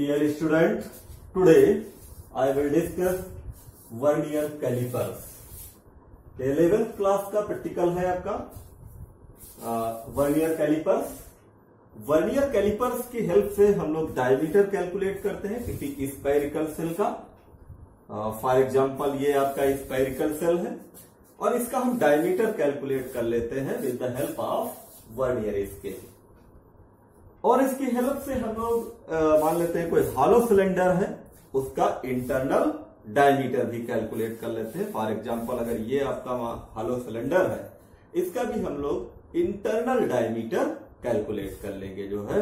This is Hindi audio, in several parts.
Dear student, today I will discuss vernier calipers. 11th class का प्रैक्टिकल है आपका वर्नियर कैलिपर्स। वर्नियर कैलिपर्स की हेल्प से हम लोग डायमीटर कैलकुलेट करते हैं किसी स्फेरिकल सेल का। फॉर एग्जांपल ये आपका स्फेरिकल सेल है और इसका हम डायमीटर कैलकुलेट कर लेते हैं with the help of vernier scale. और इसकी हेल्प से हम लोग मान लेते हैं कोई हॉलो सिलेंडर है, उसका इंटरनल डायमीटर भी कैलकुलेट कर लेते हैं। फॉर एग्जांपल अगर ये आपका हॉलो सिलेंडर है, इसका भी हम लोग इंटरनल डायमीटर कैलकुलेट कर लेंगे जो है।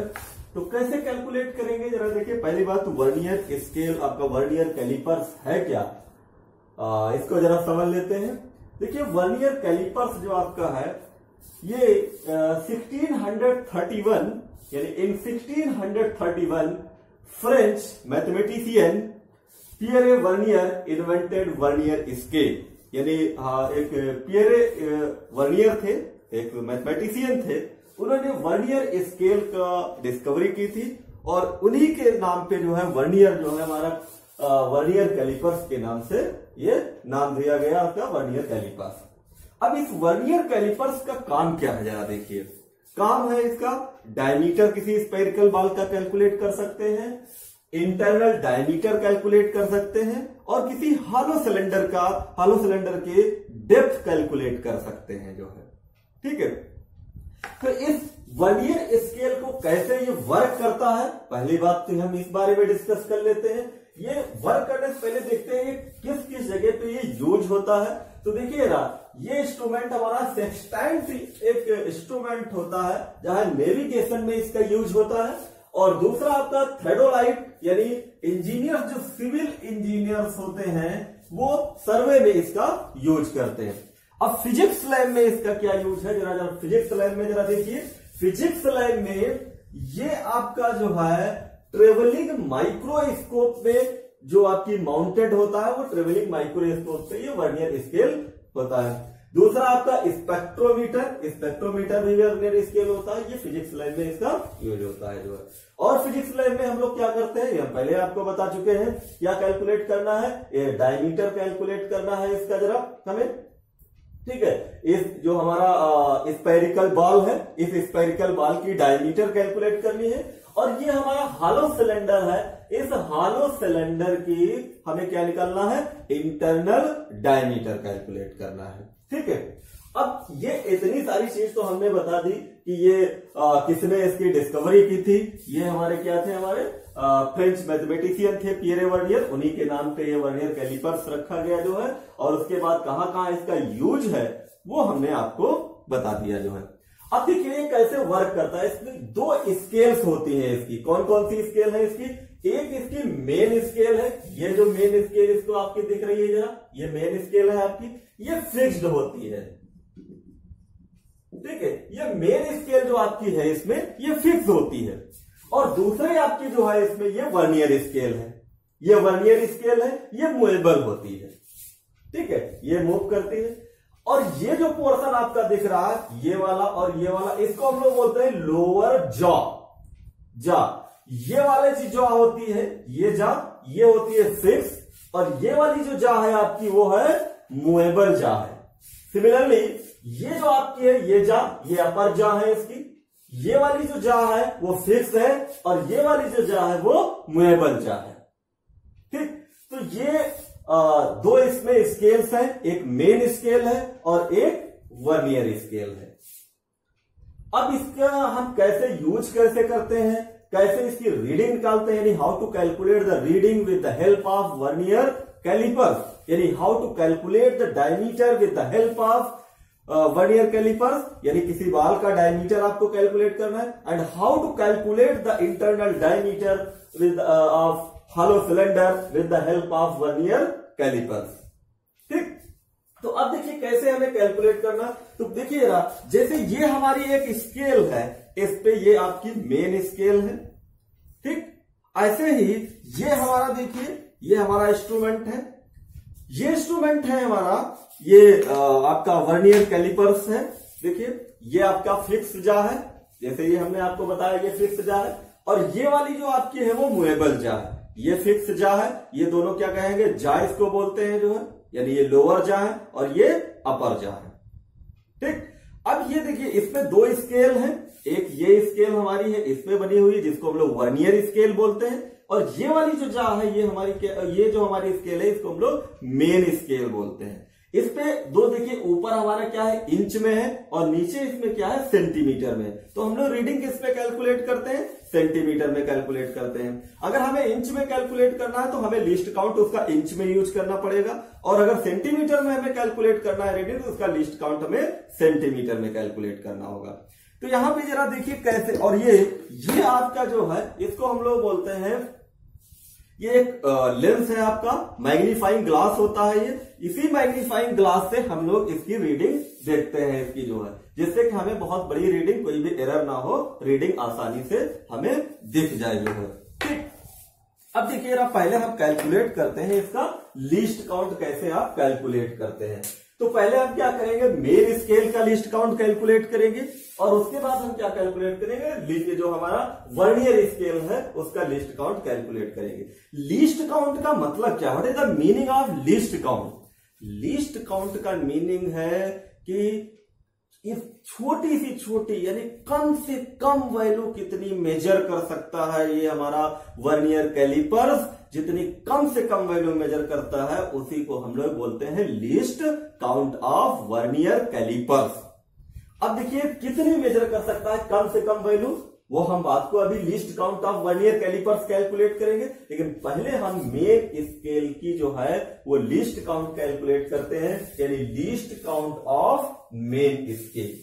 तो कैसे कैलकुलेट करेंगे जरा देखिए। पहली बात वर्नियर स्केल आपका वर्नियर कैलिपर्स है क्या, इसको जरा समझ लेते हैं। देखिए वर्नियर कैलिपर्स जो आपका है ये 1631 यानी इन 1631 French mathematician Pierre vernier invented vernier scale. यानी एक पियरे वर्नियर थे, एक मैथमेटिशियन थे, उन्होंने वर्नियर स्केल का डिस्कवरी की थी और उन्हीं के नाम पे जो है वर्नियर जो है हमारा वर्नियर कैलिपर्स के नाम से ये नाम दिया गया आपका वर्नियर कैलिपर्स। अब इस वर्नियर कैलिपर्स का काम क्या है जरा देखिए। काम है इसका डायमीटर किसी स्फेरिकल बॉल का कैलकुलेट कर सकते हैं, इंटरनल डायमीटर कैलकुलेट कर सकते हैं और किसी हॉलो सिलेंडर के डेप्थ कैलकुलेट कर सकते हैं जो है। ठीक है, तो इस वर्नियर स्केल को कैसे ये वर्क करता है पहली बात तो हम इस बारे में डिस्कस कर लेते हैं। ये वर्क करने से पहले देखते हैं किस किस जगह पे ये यूज होता है। तो देखिए ना, ये इंस्ट्रूमेंट हमारा सेक्सटाइल एक इंस्ट्रूमेंट होता है जहां नेविगेशन में इसका यूज होता है, और दूसरा आपका थ्रेडोलाइट यानी इंजीनियर्स जो सिविल इंजीनियर्स होते हैं वो सर्वे में इसका यूज करते हैं। अब फिजिक्स लैब में इसका क्या यूज है जरा फिजिक्स लैब में जरा देखिए। फिजिक्स लैब में ये आपका जो है ट्रेवलिंग माइक्रोस्कोप में जो आपकी माउंटेड होता है, वो ट्रेवलिंग माइक्रोस्कोप से ये वर्नियर स्केल होता है। दूसरा आपका स्पेक्ट्रोमीटर भी वर्नियर स्केल होता है, ये फिजिक्स लैब में इसका यूज होता है जो है। और फिजिक्स लैब में हम लोग क्या करते हैं, हम पहले आपको बता चुके हैं क्या कैलकुलेट करना है, ये डायमीटर कैलकुलेट करना है इसका जरा हमें। ठीक है, इस जो हमारा स्फेरिकल बॉल है, इस स्फेरिकल बॉल की डायमीटर कैलकुलेट करनी है। और ये हमारा हॉलो सिलेंडर है, इस हॉलो सिलेंडर की हमें क्या निकालना है, इंटरनल डायमीटर कैलकुलेट करना है। ठीक है, अब ये इतनी सारी चीज तो हमने बता दी कि ये किसने इसकी डिस्कवरी की थी। ये हमारे क्या थे, हमारे फ्रेंच मैथमेटिशियन थे पियरे वर्नियर, उन्हीं के नाम पे ये वर्नियर कैलिपर्स रखा गया जो है। और उसके बाद कहां कहां इसका यूज है वो हमने आपको बता दिया जो है। अब देखिए कैसे वर्क करता है। इसमें दो स्केल्स होती हैं इसकी। कौन कौन सी स्केल है इसकी, एक इसकी मेन स्केल है, ये जो मेन स्केल इसको आपकी दिख रही है जरा, ये मेन स्केल है आपकी, ये फिक्स्ड होती है। ठीक है, ये मेन स्केल जो आपकी है इसमें ये फिक्स होती है। और दूसरे आपकी जो है इसमें ये वर्नियर स्केल है, ये वर्नियर स्केल है, ये मूवेबल होती है। ठीक है, ये मूव करती है। और ये जो पोर्शन आपका दिख रहा है ये वाला और ये वाला, इसको हम लोग बोलते हैं लोअर जॉ। ये वाले जो जॉ होती है, ये होती है फिक्स, और ये वाली जो जॉ है आपकी वो है मूवेबल जॉ है। सिमिलरली ये जो आपकी है ये अपर जॉ है इसकी, ये वाली जो जॉ है वो फिक्स है और ये वाली जो जॉ है वो मूवेबल जॉ है। ठीक, तो ये दो इसमें स्केल्स हैं, एक मेन स्केल है और एक वर्नियर स्केल है। अब इसका हम कैसे यूज करते हैं, कैसे इसकी रीडिंग निकालते हैं, यानी how to calculate the reading with the help of vernier calipers, यानी how to calculate the diameter with the help of vernier calipers, यानी किसी बॉल का डायमीटर आपको कैलकुलेट करना है। And how to calculate the internal diameter with of hollow cylinder with the help of vernier callipers. ठीक, तो अब देखिए कैसे हमें कैलकुलेट करना। तो देखिए जैसे ये हमारी एक स्केल है, इस पे ये आपकी मेन स्केल है। ठीक, ऐसे ही ये हमारा देखिए ये हमारा इंस्ट्रूमेंट है, ये इंस्ट्रूमेंट है हमारा, ये आपका वर्नियर कैलिपर्स है। देखिए ये आपका फिक्स जा है, जैसे ये हमने आपको बताया ये फिक्स जा है। और ये वाली जो आपकी है वो मूवेबल जा है, ये फिक्स जा है, ये दोनों क्या कहेंगे, जा इसको बोलते हैं जो है, यानी ये लोअर जा है और ये अपर जा है। ठीक, अब ये देखिए इसमें दो स्केल हैं, एक ये स्केल हमारी है इसमें बनी हुई जिसको हम लोग वर्नियर स्केल बोलते हैं, और ये वाली जो जा है ये हमारी, ये जो हमारी स्केल है इसको हम लोग मेन स्केल बोलते हैं। इस पे दो देखिए, ऊपर हमारा क्या है इंच में है और नीचे इसमें क्या है सेंटीमीटर में, तो हम लोग रीडिंग किस पे कैलकुलेट करते हैं, सेंटीमीटर में कैलकुलेट करते हैं। अगर हमें इंच में कैलकुलेट करना है तो हमें लीस्ट काउंट उसका इंच में यूज करना पड़ेगा, और अगर सेंटीमीटर में हमें कैलकुलेट करना है रीडिंग तो उसका लीस्ट काउंट हमें सेंटीमीटर में कैलकुलेट करना होगा। तो यहां पे जरा देखिए कैसे, और ये आपका जो है इसको हम लोग बोलते हैं, ये एक लेंस है आपका, मैग्नीफाइंग ग्लास होता है ये, इसी मैग्नीफाइंग ग्लास से हम लोग इसकी रीडिंग देखते हैं इसकी जो है, जिससे कि हमें बहुत बड़ी रीडिंग, कोई भी एरर ना हो, रीडिंग आसानी से हमें दिख जाएगी। ठीक, अब देखिए पहले हम कैलकुलेट करते हैं इसका लीस्ट काउंट, कैसे आप कैलकुलेट करते हैं। तो पहले हम क्या करेंगे, मेन स्केल का लीस्ट काउंट कैलकुलेट करेंगे, और उसके बाद हम क्या कैलकुलेट करेंगे, जो हमारा वर्नियर स्केल है उसका लिस्ट काउंट कैलकुलेट करेंगे। लीस्ट काउंट का मतलब क्या, what is the meaning of least count. Least count का मीनिंग है कि इस छोटी सी छोटी यानी कम से कम वैल्यू कितनी मेजर कर सकता है ये हमारा वर्नियर कैलिपर्स, जितनी कम से कम वैल्यू मेजर करता है उसी को हम लोग बोलते हैं least count of vernier callipers. अब देखिए कितनी मेजर कर सकता है कम से कम वैल्यू, वो हम बात को अभी least count of vernier callipers calculate करेंगे, लेकिन पहले हम मेन स्केल की जो है वो लीस्ट काउंट कैलकुलेट करते हैं, यानी least count of main scale.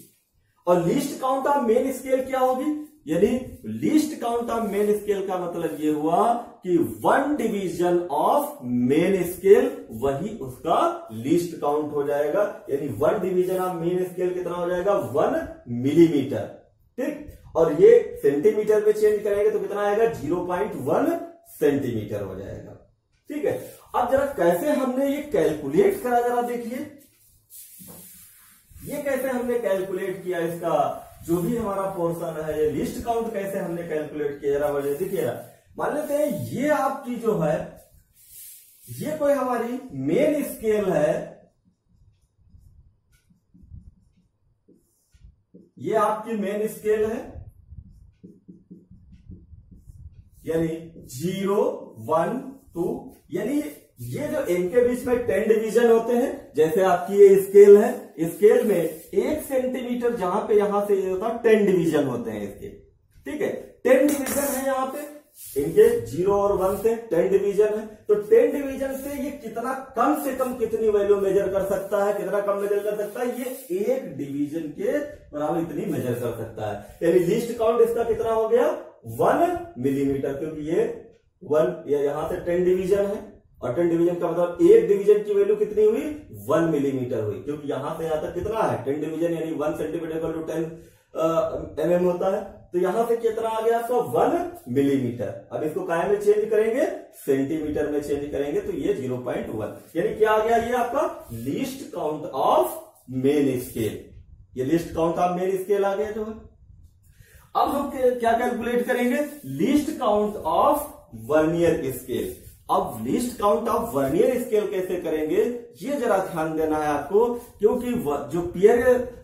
और least count of main scale क्या होगी, यानी least count of main scale का मतलब ये हुआ कि 1 डिवीजन ऑफ मेन स्केल वही उसका लीस्ट काउंट हो जाएगा, यानी 1 डिवीजन ऑफ मेन स्केल कितना हो जाएगा, 1 मिलीमीटर। ठीक, और ये सेंटीमीटर में चेंज करेंगे तो कितना आएगा, 0.1 सेंटीमीटर हो जाएगा। ठीक है, अब जरा कैसे हमने ये कैलकुलेट करा, जरा देखिए ये कैसे हमने कैलकुलेट किया, इसका जो भी हमारा पोर्शन है ये लिस्ट काउंट कैसे हमने कैलकुलेट किया, जरा वजह देखिए। मान लेते हैं ये आपकी जो है ये कोई हमारी मेन स्केल है, ये आपकी मेन स्केल है, यानी 0, 1, 2, यानी ये जो इनके बीच में 10 डिवीजन होते हैं, जैसे आपकी ये स्केल है, स्केल में 1 सेंटीमीटर जहां पे यहां से ये होता है 10 डिवीजन होते हैं इसके। ठीक है, 10 डिवीजन है यहाँ पे, इनके 0 और 1 से 10 डिवीजन है, तो 10 डिवीजन से ये कितना कम से कम कितनी वैल्यू मेजर कर सकता है, कितना कम मेजर कर सकता है, ये 1 डिवीजन के बराबर इतनी मेजर कर सकता है, यानी लीस्ट काउंट इसका कितना हो गया, 1 मिलीमीटर, क्योंकि ये 1 यहां से 10 डिवीजन है, और 10 डिवीजन का मतलब 1 डिवीजन की वैल्यू कितनी हुई, 1 मिलीमीटर हुई, क्योंकि यहां से यहां तक कितना है 10 डिवीजन, यानी 1 सेंटीमीटर इक्वल टू 10 mm होता है, तो यहां से कितना आ गया आपका 1 मिलीमीटर। अब इसको काय में चेंज करेंगे, सेंटीमीटर में चेंज करेंगे, तो ये 0.1, यानी क्या आ गया, ये आपका least count of main scale, ये least count of main scale आ गया जो है। अब हम क्या कैलकुलेट करेंगे, least count of vernier scale. अब least count of vernier scale कैसे करेंगे, ये जरा ध्यान देना है आपको, क्योंकि जो पियर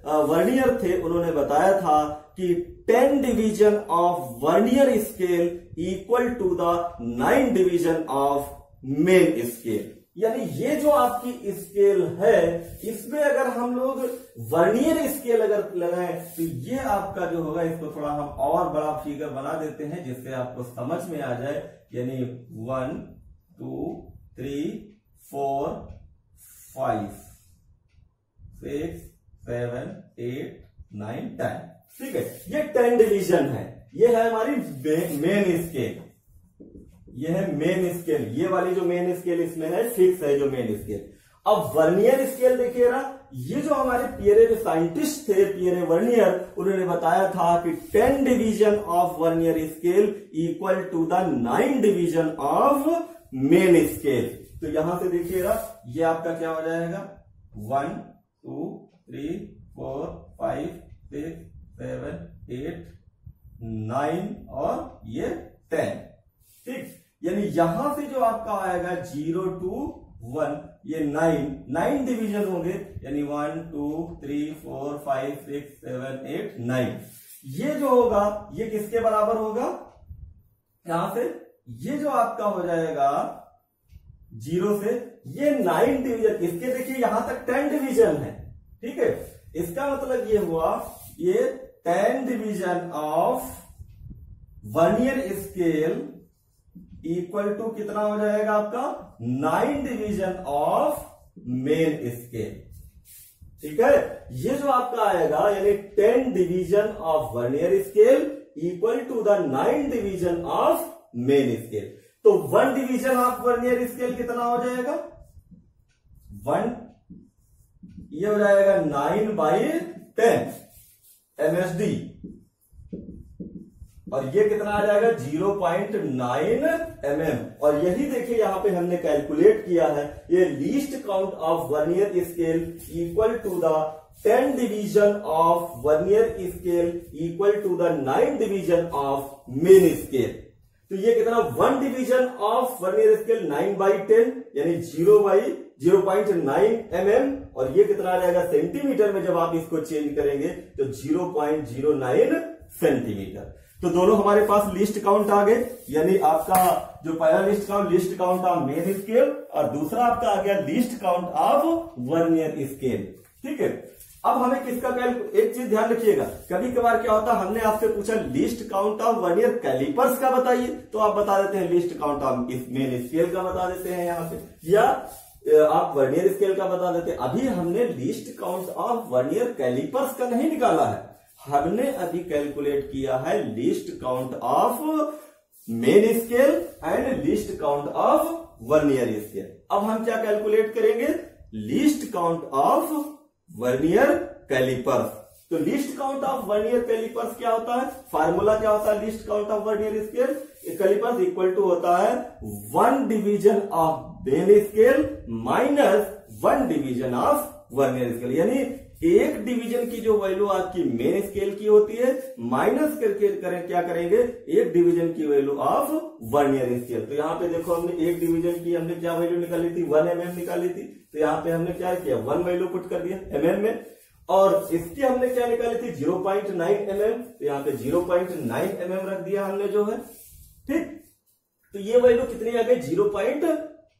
वर्नियर थे उन्होंने बताया था कि 10 division of vernier scale equal to the 9 division of main scale, यानी ये जो आपकी स्केल है इसमें अगर हम लोग वर्नियर स्केल अगर लगाएं तो ये आपका जो होगा, इसको थोड़ा हम और बड़ा फिगर बना देते हैं जिससे आपको समझ में आ जाए, यानी 1, 2, 3, 4, 5, 6, 7, 8, 9, 10। ठीक है, ये 10 डिवीजन है, ये है हमारी मेन स्केल, ये है मेन स्केल, ये वाली जो मेन स्केल इसमें है फिक्स है जो मेन स्केल। अब वर्नियर स्केल देखिएगा, ये जो हमारे पियरे जो साइंटिस्ट थे पियरे वर्नियर, उन्होंने बताया था कि 10 division of vernier scale equal to the 9 division of main scale. तो यहां से देखिएगा ये आपका क्या हो जाएगा, 1, 2, 3, 4, 5, 6, 7, 8, 9 और ये यहां से जो आपका आएगा 0 to 1, ये 9 डिवीजन होंगे, यानी 1 2 3 4 5 6 7 8 9। ये जो होगा ये किसके बराबर होगा, यहां से ये जो आपका हो जाएगा 0 से ये 9 डिवीजन, इसके देखिए यहां तक 10 डिवीजन है, ठीक है। इसका मतलब ये हुआ ये 10 division of vernier scale equal to कितना हो जाएगा आपका 9 डिवीजन ऑफ मेन स्केल, ठीक है। ये जो आपका आएगा यानी 10 division of vernier scale equal to the 9 division of main scale. तो 1 डिवीजन ऑफ वर्नियर स्केल कितना हो जाएगा 1, ये हो जाएगा 9/10 MSD, और ये कितना आ जाएगा 0.9 mm। और यही देखिए यहां पे हमने कैलकुलेट किया है, ये least count of vernier scale equal to the 10 division of vernier scale equal to the 9 division of main scale. तो ये कितना 1 डिवीजन ऑफ वर्नियर स्केल 9/10 यानी 0/0.9 mm, और ये कितना आ जाएगा सेंटीमीटर में, जब आप इसको चेंज करेंगे तो 0.09 सेंटीमीटर। तो दोनों हमारे पास लिस्ट काउंट आ गए, यानी आपका जो पहला list count of main scale, और दूसरा आपका आ गया list count of vernier scale, ठीक है। अब हमें किसका एक चीज ध्यान रखिएगा, कभी कभार क्या होता है हमने आपसे पूछा least count of vernier callipers का बताइए, तो आप बता देते हैं least count of main scale का बता देते हैं यहां पे, या आप वर्नियर स्केल का बता देते हैं। अभी हमने least count of vernier callipers का नहीं निकाला है, हमने अभी कैलकुलेट किया है least count of main scale and least count of vernier scale. अब हम क्या कैलकुलेट करेंगे, least count of vernier calipers. तो least count of vernier calipers क्या होता है, फार्मूला क्या होता है least count of vernier scale calipers equal to होता है 1 division of main scale minus 1 division of vernier scale, यानी एक डिवीजन की जो वैल्यू आपकी मेन स्केल की होती है माइनस करके क्या करेंगे एक डिवीजन की वैल्यू ऑफ वर्नियर स्केल। तो यहाँ पे देखो हमने एक डिवीजन की हमने क्या वैल्यू निकाली थी 1 mm निकाली थी, तो यहाँ पे हमने क्या किया 1 वैल्यू पुट कर दिया mm में, और इसकी हमने क्या निकाली थी 0.9 mm, तो यहाँ पे 0.9 mm रख दिया हमने जो है, ठीक। तो ये वैल्यू कितनी आ गई 0.mm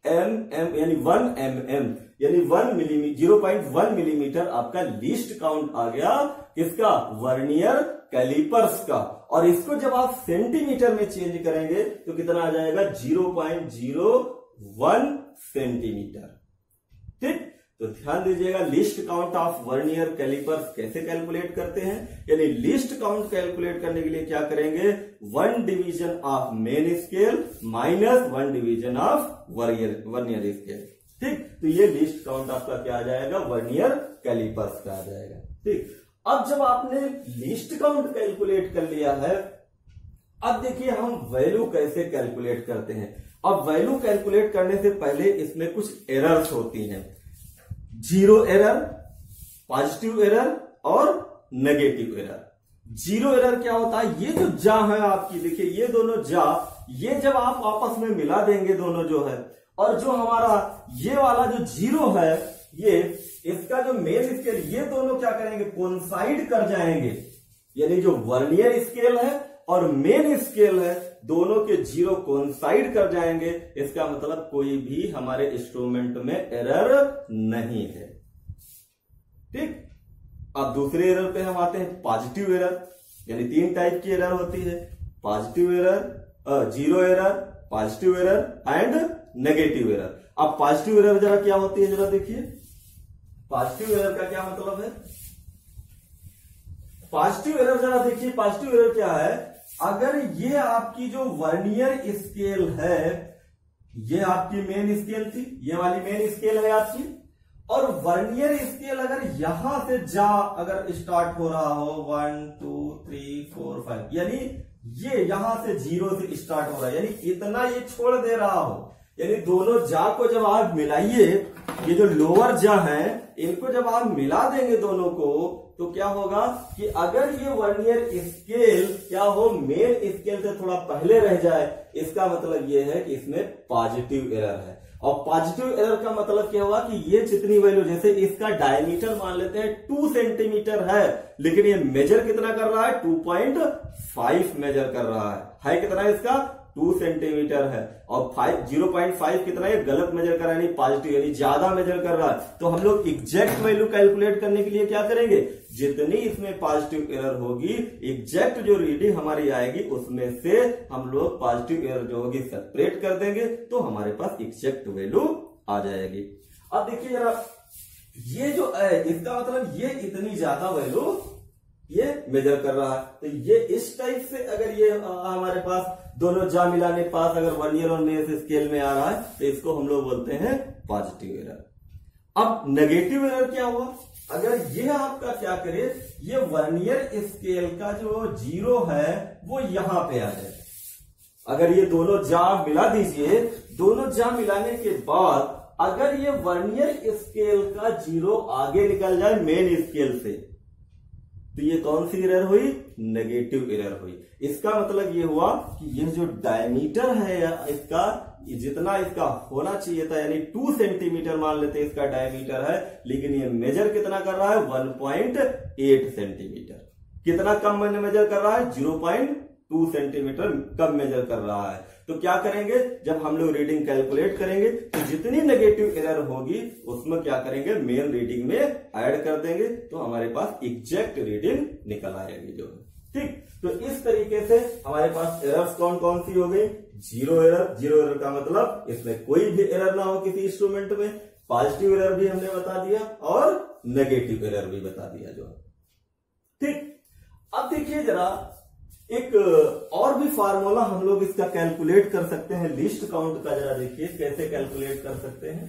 यानी 1 mm यानी 0.1 मिलीमीटर आपका लिस्ट काउंट आ गया किसका वर्नियर कैलिपर्स का, और इसको जब आप सेंटीमीटर में चेंज करेंगे तो कितना आ जाएगा 0.01 सेंटीमीटर, ठीक। तो ध्यान दीजिएगा least count of vernier callipers कैसे कैलकुलेट करते हैं, यानी लिस्ट काउंट कैलकुलेट करने के लिए क्या करेंगे 1 division of main scale minus 1 division of vernier scale, ठीक। तो ये लिस्ट काउंट आपका क्या आ जाएगा वर्नियर कैलिपर्स का आ जाएगा, ठीक। अब जब आपने लिस्ट काउंट कैलकुलेट कर लिया है, अब देखिए हम वैल्यू कैसे कैलकुलेट करते हैं। अब वैल्यू कैलकुलेट करने से पहले इसमें कुछ एरर्स होती हैं, 0 एरर, पॉजिटिव एरर और नेगेटिव एरर। 0 एरर क्या होता है, ये जो जा है आपकी देखिए ये दोनों जा, ये जब आप आपस में मिला देंगे दोनों जो है, और जो हमारा ये वाला जो 0 है ये इसका जो मेन स्केल, ये दोनों क्या करेंगे कोइंसाइड कर जाएंगे, यानी जो वर्नियर स्केल है और मेन स्केल है दोनों के 0 कोइंसाइड कर जाएंगे, इसका मतलब कोई भी हमारे इंस्ट्रूमेंट में एरर नहीं है, ठीक। अब दूसरे एरर पे हम आते हैं पॉजिटिव एरर, यानी 3 टाइप की एरर होती है, positive error, 0 error, positive error and negative error. अब पॉजिटिव एरर जरा क्या होती है, जरा देखिए पॉजिटिव एरर का क्या मतलब है। पॉजिटिव एरर जरा देखिए, पॉजिटिव एरर क्या है, अगर ये आपकी जो वर्नियर स्केल है, ये आपकी मेन स्केल थी, ये वाली मेन स्केल है आपकी, और वर्नियर स्केल अगर यहां से जा अगर स्टार्ट हो रहा हो 1 2 3 4 5, यानी ये यहां से 0 से स्टार्ट हो रहा है, यानी इतना ये छोड़ दे रहा हो, यानी दोनों जा को जब आप मिलाइए, ये जो लोअर जा है इनको जब आप मिला देंगे दोनों को, तो क्या होगा कि अगर ये वर्नियर स्केल क्या हो, मेन स्केल से थोड़ा पहले रह जाए, इसका मतलब ये है कि इसमें पॉजिटिव एरर है। और पॉजिटिव एरर का मतलब क्या हुआ कि ये जितनी वैल्यू, जैसे इसका डायमीटर मान लेते हैं 2 सेंटीमीटर है, लेकिन ये मेजर कितना कर रहा है, 2.5 मेजर कर रहा है कितना है इसका, 2 सेंटीमीटर है। और 0.5 कितना है, गलत मेजर कर रहा है, पॉजिटिव यानी ज्यादा मेजर कर रहा है। तो हम लोग एग्जैक्ट वैल्यू कैलकुलेट करने के लिए क्या करेंगे, जितनी इसमें पॉजिटिव एरर होगी, एग्जैक्ट जो रीडिंग हमारी आएगी उसमें से हम लोग पॉजिटिव एरर जो होगी सेपरेट कर देंगे, तो हमारे पास एग्जैक्ट वैल्यू आ जाएगी। अब देखिए जरा, ये जो है इसका मतलब ये इतनी ज्यादा वैल्यू ये मेजर कर रहा है, तो ये इस टाइप से अगर ये हमारे पास दोनों जा मिलाने के पास अगर वर्नियर और मेन स्केल में आ रहा है, तो इसको हम लोग बोलते हैं पॉजिटिव एरर। अब नेगेटिव एरर क्या हुआ, अगर ये आपका क्या करे, ये वर्नियर स्केल का जो 0 है वो यहां पे आ जाए। अगर ये दोनों जा मिला दीजिए, दोनों जा मिलाने के बाद अगर ये वर्नियर स्केल का 0 आगे निकल जाए मेन स्केल से, तो ये कौन सी एरर हुई, नेगेटिव एरर हुई। इसका मतलब ये हुआ कि ये जो डायमीटर है इसका, जितना इसका होना चाहिए था, यानी 2 सेंटीमीटर मान लेते हैं इसका डायमीटर है, लेकिन ये मेजर कितना कर रहा है, 1.8 सेंटीमीटर। कितना कम मेजर कर रहा है, 0.2 सेंटीमीटर कम मेजर कर रहा है। तो क्या करेंगे, जब हम लोग रीडिंग कैलकुलेट करेंगे तो जितनी नेगेटिव एरर होगी उसमें क्या करेंगे, मेन रीडिंग में ऐड कर देंगे, तो हमारे पास एग्जैक्ट रीडिंग निकल आएगी जो है। ठीक, तो इस तरीके से हमारे पास एरर्स कौन कौन सी हो गई, जीरो एरर। जीरो एरर का मतलब इसमें कोई भी एरर ना हो किसी इंस्ट्रूमेंट में, पॉजिटिव एरर भी हमने बता दिया और नेगेटिव एरर भी बता दिया जो है। ठीक, अब देखिए जरा, एक और भी फार्मूला हम लोग इसका कैलकुलेट कर सकते हैं, लीस्ट काउंट का। जरा देखिए कैसे कैलकुलेट कर सकते हैं।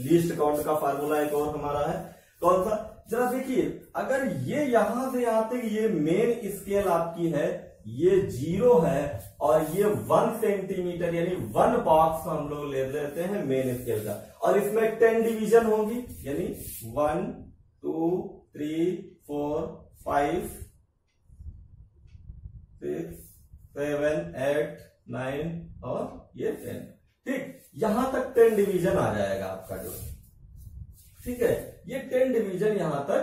लीस्ट काउंट का फार्मूला एक और हमारा है, कौन सा, जरा देखिए, अगर ये यहां से यहां तक ये मेन स्केल आपकी है, ये 0 है और ये 1 सेंटीमीटर यानी 1 बॉक्स हम लोग ले लेते हैं मेन स्केल का, और इसमें 10 डिवीजन होगी, यानी 1 2 3 4 5 6 7 8 9 और ये 10। ठीक, यहां तक 10 डिवीजन आ जाएगा आपका जो, ठीक है, ये 10 डिवीजन यहां तक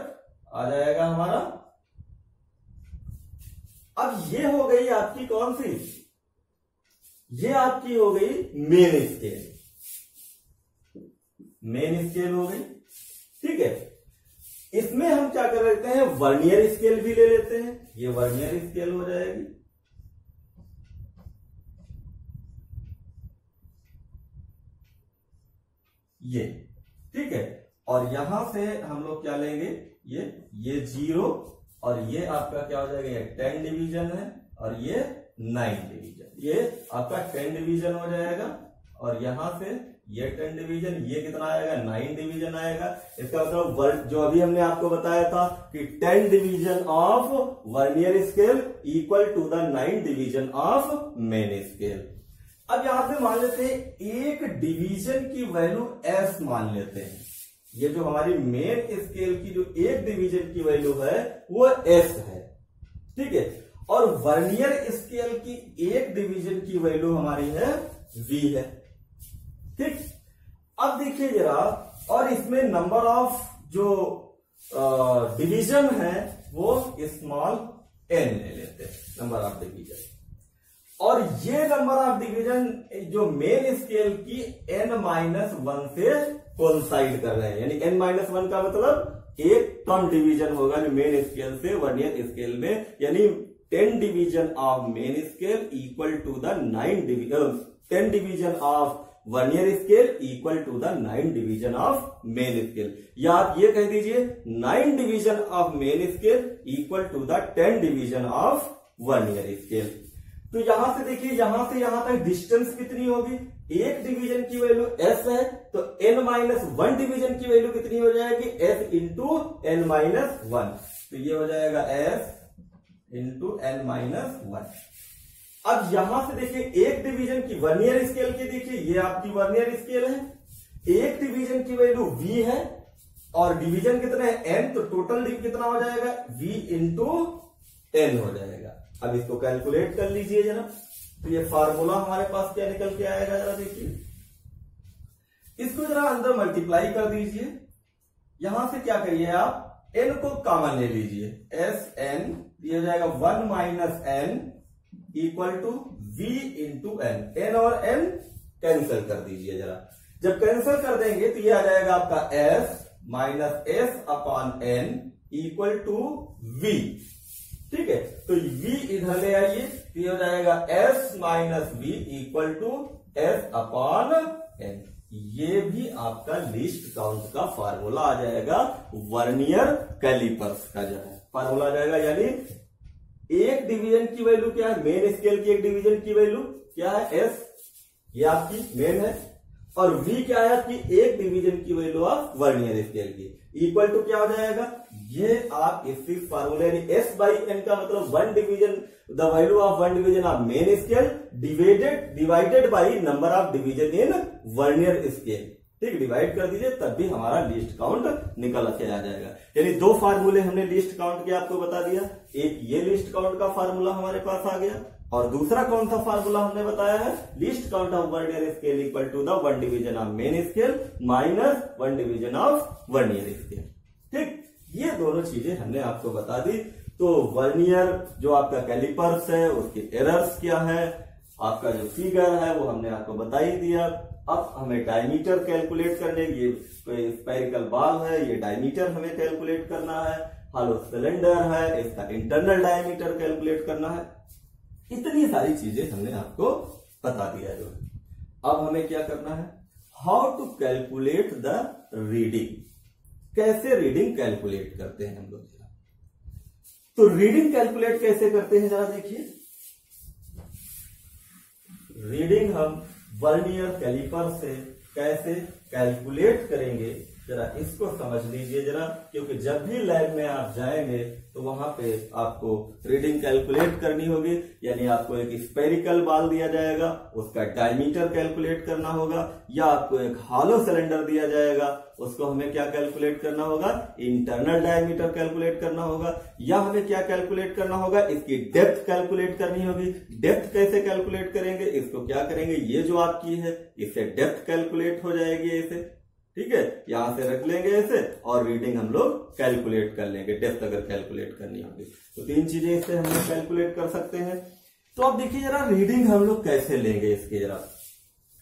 आ जाएगा हमारा। अब ये हो गई आपकी कौन सी, ये आपकी हो गई मेन स्केल, मेन स्केल हो गई। ठीक है, इसमें हम क्या कर लेते हैं, वर्नियर स्केल भी ले लेते हैं, ये वर्नियर स्केल हो जाएगी। ये ठीक है, और यहां से हम लोग क्या लेंगे, ये 0 और ये आपका क्या हो जाएगा, ये 10 डिवीजन है और ये 9 डिवीजन, ये आपका 10 डिवीजन हो जाएगा। और यहां से ये 10 डिवीजन, ये कितना आएगा, 9 डिवीजन आएगा। इसका मतलब वर्ड जो अभी हमने आपको बताया था कि 10 division of vernier scale equal to the 9 division of main scale. अब यहां पे मान लेते हैं एक डिवीजन की वैल्यू एस मान लेते हैं, ये जो हमारी मेन स्केल की जो एक डिवीजन की वैल्यू है वो एस है। ठीक है, और वर्नियर स्केल की एक डिवीजन की वैल्यू हमारी है वी है। ठीक, अब देखिए जरा, और इसमें नंबर ऑफ जो डिवीजन है वो स्मॉल एन ले लेते हैं, नंबर ऑफ डिवीजन, और ये नंबर ऑफ डिवीजन जो मेन स्केल की n-1 से कोइंसाइड कर रहे हैं, यानी n-1 का मतलब एक कम डिवीजन होगा मेन स्केल से वर्नियर स्केल में, यानी 10 division of main scale equal to the 9 division, 10 division of vernier scale equal to the 9 division of main scale, या आप ये कह दीजिए 9 division of main scale equal to the 10 division of vernier scale. तो यहां से देखिए, यहां से यहां तक डिस्टेंस कितनी होगी, एक डिवीजन की वैल्यू s है, तो n-1 डिवीजन की वैल्यू कितनी हो जाएगी, s इंटू n-1, तो ये हो जाएगा s इंटू n-1। अब यहां से देखिए एक डिवीजन की वर्नियर स्केल की, देखिए ये आपकी वर्नियर स्केल है, एक डिवीजन की वैल्यू v है और डिवीजन कितना है n, तो टोटल कितना हो जाएगा v इंटू n हो जाएगा। अब इसको कैलकुलेट कर लीजिए जरा, तो ये फार्मूला हमारे पास क्या निकल के आएगा जरा देखिए, इसको जरा अंदर मल्टीप्लाई कर दीजिए, यहां से क्या करिए आप n को कॉमन ले लीजिए, एस एन ये हो जाएगा 1 minus N equal to v into N, N और n कैंसिल कर दीजिए जरा, जब कैंसिल कर देंगे तो ये आ जाएगा आपका s minus S upon N equal to v, ठीक है। तो v इधर ले आइए, तो ये हो जाएगा s minus v equal to s upon n, ये भी आपका लीस्ट काउंट का फार्मूला आ जाएगा वर्नियर कैलिपर्स का जो है फार्मूला आ जाएगा। यानी एक डिवीजन की वैल्यू क्या है, मेन स्केल की एक डिवीजन की वैल्यू क्या है s, ये आपकी मेन है, और v क्या है आपकी एक डिवीजन की वैल्यू ऑफ वर्नियर स्केल की, इक्वल टू क्या हो जाएगा, ये आप इसी फार्मूले s बाई n का मतलब one division, the value of one division of main scale divided by number of division in vernier scale, ठीक, डिवाइड कर दीजिए तब भी हमारा लिस्ट काउंट निकल के आ जाएगा। यानी दो फार्मूले हमने लिस्ट काउंट के आपको बता दिया, एक ये लिस्ट काउंट का फार्मूला हमारे पास आ गया, और दूसरा कौन सा फार्मूला हमने बताया है, least count of vernier scale equal to the one division of main scale minus one division of vernier scale, ठीक। ये दोनों चीजें हमने आपको बता दी। तो वर्नियर जो आपका कैलिपर्स है उसके एरर्स क्या है, आपका जो फिगर है वो हमने आपको बता ही दिया। अब हमें डायमीटर कैलकुलेट करने, ये स्फेरिकल बॉल है, ये डायमीटर हमें कैलकुलेट करना है, हॉलो सिलेंडर है, इसका इंटरनल डायमीटर कैलकुलेट करना है, इतनी सारी चीजें हमने आपको बता दिया जो। अब हमें क्या करना है, how to calculate the reading, कैसे रीडिंग कैलकुलेट करते हैं हम लोग। तो रीडिंग कैलकुलेट कैसे करते हैं जरा देखिए, रीडिंग हम वर्नियर कैलिपर से कैसे कैलकुलेट करेंगे जरा इसको समझ लीजिए जरा, क्योंकि जब भी लैब में आप जाएंगे तो वहां पे आपको रीडिंग कैलकुलेट करनी होगी। यानी आपको एक स्फेरिकल बॉल दिया जाएगा, उसका डायमीटर कैलकुलेट करना होगा, या आपको एक हॉलो सिलेंडर दिया जाएगा, उसको हमें क्या कैलकुलेट करना होगा, इंटरनल डायमीटर कैलकुलेट करना होगा, या हमें क्या कैलकुलेट करना होगा, इसकी डेप्थ कैलकुलेट करनी होगी। डेप्थ कैसे कैलकुलेट करेंगे, इसको क्या करेंगे, ये जो आपकी है इससे डेप्थ कैलकुलेट हो जाएगी ऐसे, ठीक है, यहां से रख लेंगे ऐसे, और रीडिंग हम लोग कैलकुलेट कर लेंगे, डेप्थ अगर कैलकुलेट करनी होगी तो तीन चीजें इससे हम लोग कैलकुलेट कर सकते हैं। तो अब देखिए जरा रीडिंग हम लोग कैसे लेंगे इसके, जरा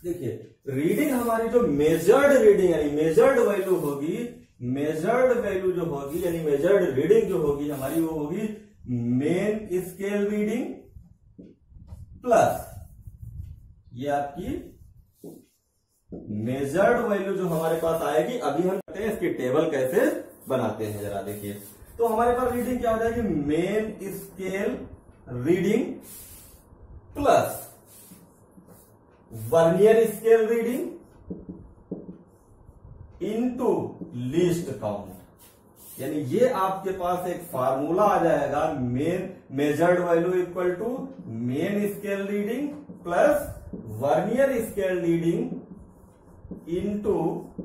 देखिए रीडिंग हमारी जो मेजर्ड रीडिंग यानी मेजर्ड वैल्यू होगी, मेजर्ड वैल्यू जो होगी यानी मेजर्ड रीडिंग जो होगी हमारी वो होगी मेन स्केल रीडिंग प्लस ये आपकी मेजर्ड वैल्यू जो हमारे पास आएगी। अभी हम कहते हैं इसकी टेबल कैसे बनाते हैं जरा देखिए। तो हमारे पास रीडिंग क्या हो जाएगी, main scale reading plus vernier scale reading into least count. यानी ये आपके पास एक फार्मूला आ जाएगा, main measured value equal to main scale reading plus vernier scale reading into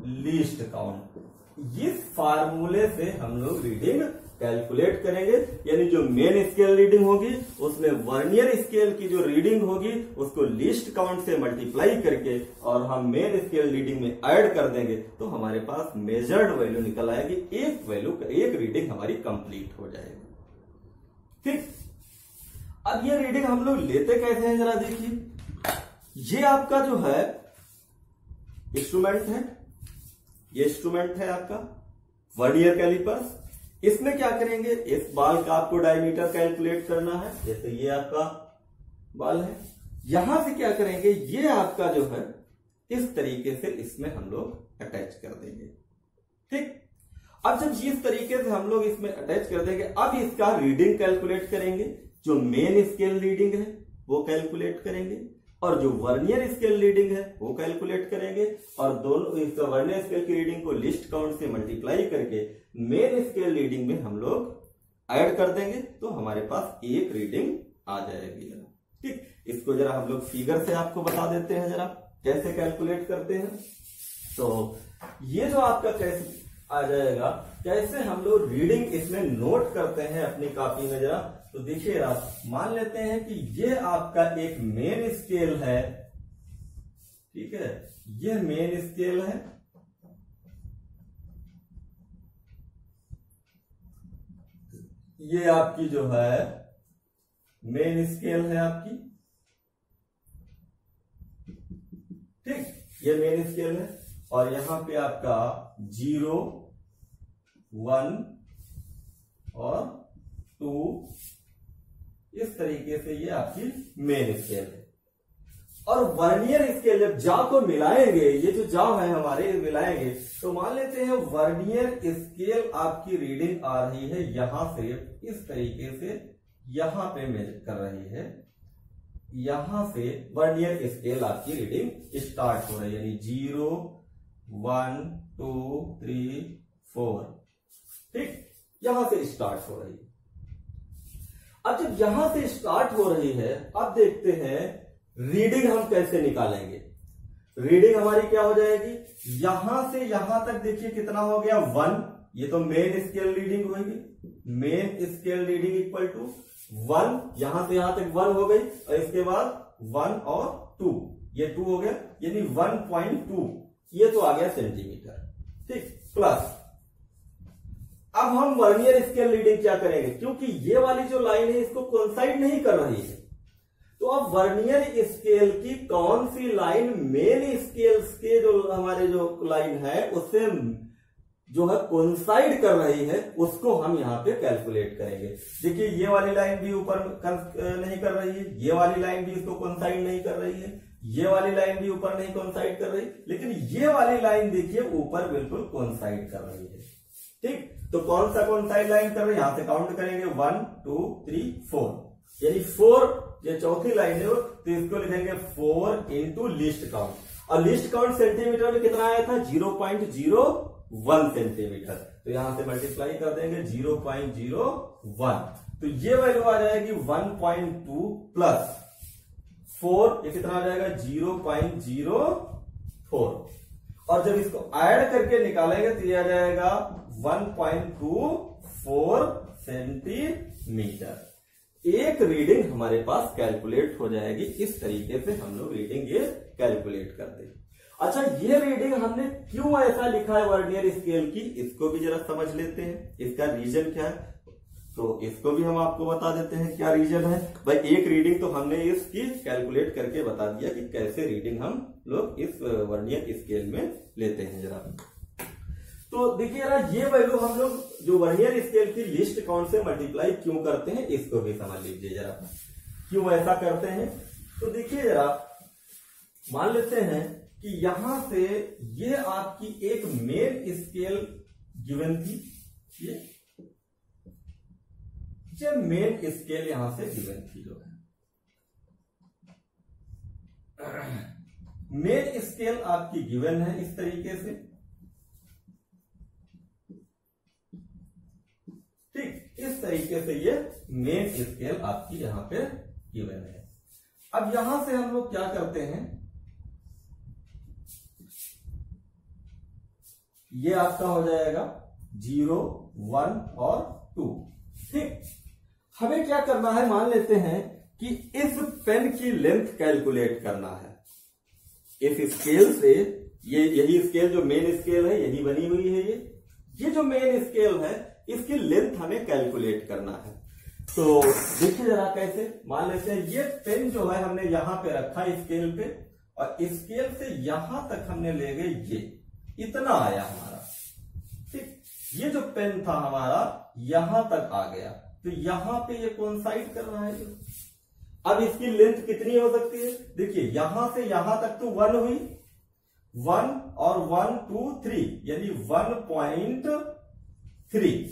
least count. इस फार्मूले से हम लोग रीडिंग कैलकुलेट करेंगे। यानी जो मेन स्केल रीडिंग होगी उसमें वर्नियर स्केल की जो रीडिंग होगी उसको लीस्ट काउंट से मल्टीप्लाई करके और हम मेन स्केल रीडिंग में ऐड कर देंगे तो हमारे पास मेजर्ड वैल्यू निकल आएगी। एक रीडिंग हमारी कंप्लीट हो जाएगी। ठीक, अब ये रीडिंग हम लोग लेते कैसे हैं जरा देखिए। ये आपका जो है इंस्ट्रूमेंट है, ये इंस्ट्रूमेंट है आपका वर्नियर कैलिपर्स। इसमें क्या करेंगे, इस बॉल का आपको डायमीटर कैलकुलेट करना है। जैसे ये आपका बॉल है, यहां से क्या करेंगे, ये आपका जो है इस तरीके से इसमें हम लोग अटैच कर देंगे। ठीक, अब जब इस तरीके से हम लोग इसमें अटैच कर देंगे, अब इसका रीडिंग कैलकुलेट करेंगे। जो मेन स्केल रीडिंग है वो कैलकुलेट करेंगे और जो वर्नियर स्केल रीडिंग है वो कैलकुलेट करेंगे और दोनों इस वर्नियर स्केल की रीडिंग को लिस्ट काउंट से मल्टीप्लाई करके मेन स्केल रीडिंग में हम लोग ऐड कर देंगे तो हमारे पास एक रीडिंग आ जाएगी। ठीक, इसको जरा हम लोग फिगर से आपको बता देते हैं जरा कैसे कैलकुलेट करते हैं। तो ये जो आपका कैसे आ जाएगा, कैसे हम लोग रीडिंग इसमें नोट करते हैं अपनी कॉपी में जरा। तो देखिए आप मान लेते हैं कि ये आपका एक मेन स्केल है, ठीक है, ये मेन स्केल है, ये आपकी जो है मेन स्केल है आपकी, ठीक, ये मेन स्केल है। और यहां पे आपका 0, 1 और 2 इस तरीके से ये आपकी मेन स्केल है। और वर्नियर स्केल जब जा को मिलाएंगे, ये जो जा है हमारे मिलाएंगे, तो मान लेते हैं वर्नियर स्केल आपकी रीडिंग आ रही है यहां से इस तरीके से, यहां पे मेजर कर रही है, यहां से वर्नियर स्केल आपकी रीडिंग स्टार्ट हो रही है, यानी 0, 1, 2, 3, 4, ठीक, यहां से स्टार्ट हो रही है। अब जब यहां से स्टार्ट हो रही है, अब देखते हैं रीडिंग हम कैसे निकालेंगे। रीडिंग हमारी क्या हो जाएगी, यहां से यहां तक देखिए कितना हो गया 1, ये तो मेन स्केल रीडिंग होगी, main scale reading equal to 1, यहां से यहां तक 1 हो गई, और इसके बाद 1 और 2, ये 2 हो गया, यानी 1.2, ये तो आ गया सेंटीमीटर, ठीक, प्लस अब हम वर्नियर स्केल रीडिंग क्या करेंगे, क्योंकि ये वाली जो लाइन है इसको कोइंसाइड नहीं कर रही है, तो अब वर्नियर स्केल की कौन सी लाइन मेन स्केल्स के जो हमारे जो लाइन है उससे जो है कोइंसाइड कर रही है, उसको हम यहाँ पे कैलकुलेट करेंगे। देखिए ये वाली लाइन भी ऊपर नहीं कर रही है, ये वाली लाइन भी इसको कोइंसाइड नहीं कर रही है, ये वाली लाइन भी ऊपर नहीं कोइंसाइड कर रही, लेकिन ये वाली लाइन देखिए ऊपर बिल्कुल कोइंसाइड कर रही है, ठीक। तो कौन सा कोइंसाइड लाइन कर रही है, यहां से काउंट करेंगे 1, 2, 3, 4, यानी 4 ये चौथी लाइन है, तो इसको लिखेंगे 4 इंटू लिस्ट काउंट, और लिस्ट काउंट सेंटीमीटर में कितना आया था 0.01 सेंटीमीटर, तो यहां से मल्टीप्लाई कर देंगे 0.01, तो ये वैल्यू आ जाएगी 1.2 प्लस 4, ये कितना आ जाएगा 0.04, और जब इसको ऐड करके निकालेंगे तो ये आ जाएगा 1.24 सेंटीमीटर। एक रीडिंग हमारे पास कैलकुलेट हो जाएगी, इस तरीके से हम लोग रीडिंग ये कैलकुलेट करते हैं। अच्छा, ये रीडिंग हमने क्यों ऐसा लिखा है वर्नियर स्केल की, इसको भी जरा समझ लेते हैं, इसका रीजन क्या है, तो इसको भी हम आपको बता देते हैं क्या रीजन है। भाई एक रीडिंग तो हमने इसकी कैलकुलेट करके बता दिया कि कैसे रीडिंग हम लोग इस वर्नियर स्केल में लेते हैं जरा। तो देखिए जरा ये वैल्यू हम लोग जो वर्नियर स्केल की लिस्ट काउंट से मल्टीप्लाई क्यों करते हैं, इसको भी समझ लीजिए जरा, क्यों ऐसा करते हैं। तो देखिए जरा मान लेते हैं कि यहां से ये आपकी एक मेन स्केल गिवन थी, ये मेन स्केल यहां से गिवन थी, जो है मेन स्केल आपकी गिवन है इस तरीके से, ठीक, इस तरीके से ये मेन स्केल आपकी यहां पे गिवन है। अब यहां से हम लोग क्या करते हैं, ये आपका हो जाएगा 0, 1 और 2, ठीक। हमें क्या करना है, मान लेते हैं कि इस पेन की लेंथ कैलकुलेट करना है, इस स्केल से, यही स्केल जो मेन स्केल है यही बनी हुई है, ये जो मेन स्केल है इसकी लेंथ हमें कैलकुलेट करना है। तो देखिए जरा कैसे, मान लेते हैं ये पेन जो है हमने यहां पे रखा स्केल पे, और स्केल से यहां तक हमने ले गए, ये इतना आया हमारा, ठीक। ये जो पेन था हमारा यहां तक आ गया, तो यहां पे ये कोइंसाइड कर रहा है। अब इसकी लेंथ कितनी हो सकती है, देखिए यहां से यहां तक तो 1 हुई, 1 और 1, 2, 3, यानी 1.3,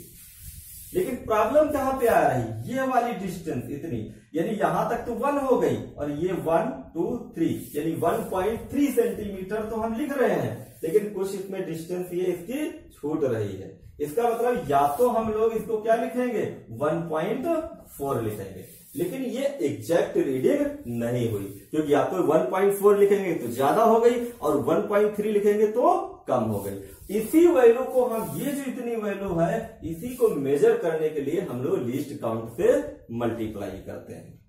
लेकिन प्रॉब्लम कहां पे आ रही, ये वाली डिस्टेंस इतनी, यानी यहां तक तो 1 हो गई, और ये 1, 2, 3, यानी 1.3 सेंटीमीटर तो हम लिख रहे हैं, लेकिन कुछ इसमें डिस्टेंस ये इसकी छूट रही है, इसका मतलब या तो हम लोग इसको क्या लिखेंगे 1.4 लिखेंगे, लेकिन ये एग्जैक्ट रीडिंग नहीं हुई, क्योंकि या तो 1.4 लिखेंगे तो ज्यादा हो गई और 1.3 लिखेंगे तो कम हो गई। इसी वैल्यू को हम, ये जो इतनी वैल्यू है, इसी को मेजर करने के लिए हम लोग लीस्ट काउंट से मल्टीप्लाई करते हैं,